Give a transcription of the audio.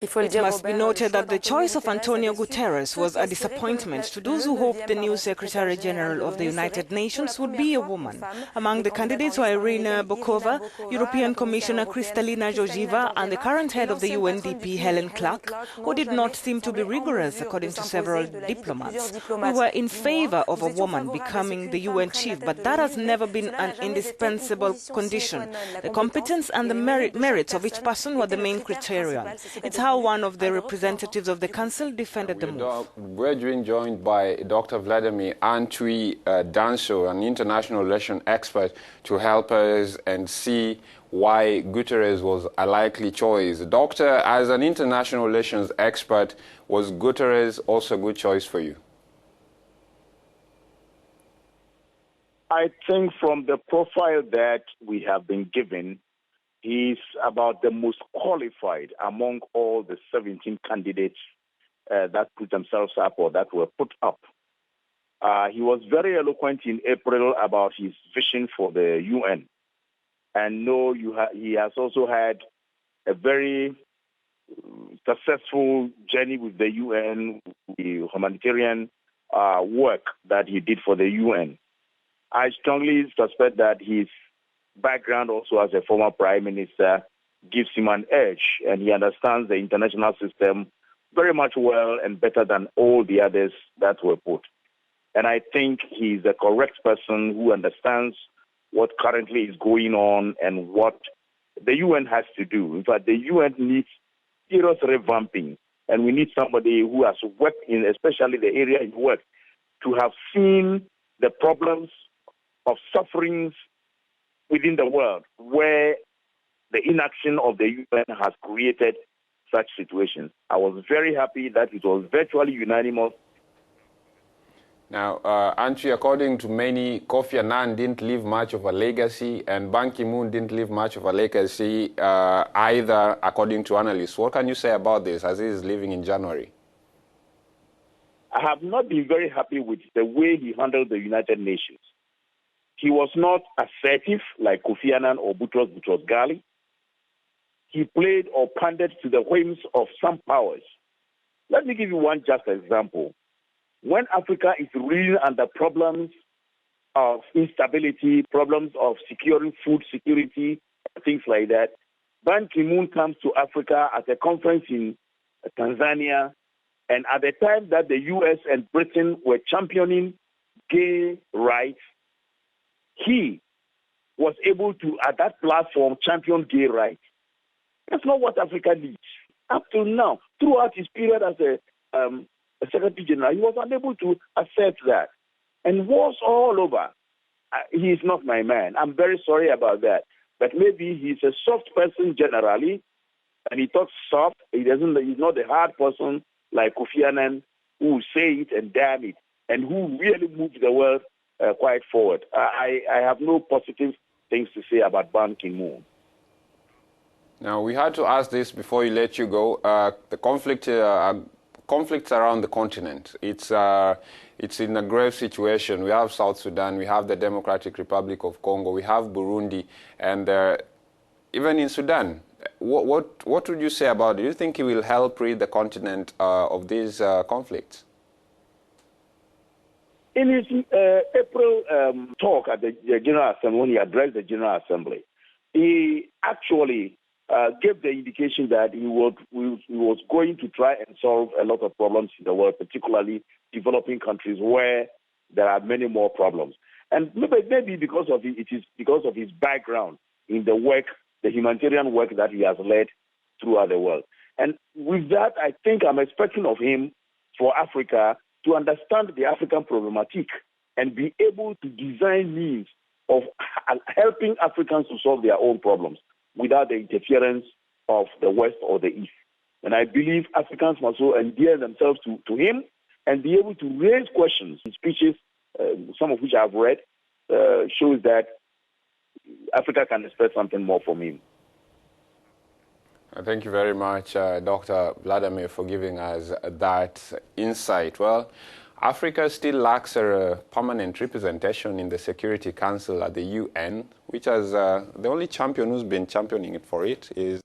It must be noted that the choice of Antonio Guterres was a disappointment to those who hoped the new Secretary General of the United Nations would be a woman. Among the candidates were Irina Bokova, European Commissioner Kristalina Georgieva, and the current head of the UNDP, Helen Clark, who did not seem to be rigorous, according to several diplomats. We were in favor of a woman becoming the UN chief, but that has never been an indispensable condition. The competence and the merits of each person were the main criterion. It's how one of the representatives of the Council defended the move. We're being joined by Dr. Vladimir Antwi Danso, an international relations expert, to help us and see why Guterres was a likely choice. Doctor, as an international relations expert, was Guterres also a good choice for you? I think from the profile that we have been given, he's about the most qualified among all the 17 candidates that put themselves up or that were put up. He was very eloquent in April about his vision for the UN. And he has also had a very successful journey with the UN, the humanitarian work that he did for the UN. I strongly suspect that his background also as a former prime minister gives him an edge, and he understands the international system very much well and better than all the others that were put. And I think he's the correct person who understands what currently is going on and what the UN has to do. In fact, the UN needs serious revamping, and we need somebody who has worked in, especially the area he worked, to have seen the problems of sufferings within the world where the inaction of the UN has created such situations. I was very happy that it was virtually unanimous. Now, Antwi, according to many, Kofi Annan didn't leave much of a legacy, and Ban Ki-moon didn't leave much of a legacy either, according to analysts. What can you say about this, as he is leaving in January? I have not been very happy with the way he handled the United Nations. He was not assertive like Kofi Annan or Boutros Ghali. He played or pandered to the whims of some powers. Let me give you one just example. When Africa is really under problems of instability, problems of securing food security, things like that, Ban Ki-moon comes to Africa at a conference in Tanzania, and at the time that the US and Britain were championing gay rights, he was able to, at that platform, champion gay rights. That's not what Africa needs. Up to now, throughout his period as a Secretary General, he was unable to accept that. And wars all over. He is not my man. I'm very sorry about that. But maybe he's a soft person generally, and he talks soft. He's not a hard person like Kofi Annan, who will say it and damn it, and who really moves the world quite forward. I have no positive things to say about Ban Ki-moon. Now, we had to ask this before we let you go. The conflicts around the continent, it's in a grave situation. We have South Sudan, we have the Democratic Republic of Congo, we have Burundi, and even in Sudan. What would you say about it? Do you think he will help rid the continent of these conflicts? In his April talk at the General Assembly, when he addressed the General Assembly, he actually gave the indication that he was going to try and solve a lot of problems in the world, particularly developing countries where there are many more problems. And maybe because of it is because of his background in the work, the humanitarian work that he has led throughout the world. And with that, I think I'm expecting of him for Africa to understand the African problematic and be able to design means of helping Africans to solve their own problems without the interference of the West or the East. And I believe Africans must also endear themselves to him and be able to raise questions. His speeches, some of which I've read, shows that Africa can expect something more from him. Thank you very much, Dr. Vladimir, for giving us that insight. Well, Africa still lacks a permanent representation in the Security Council at the UN, which has the only champion who's been championing it for it is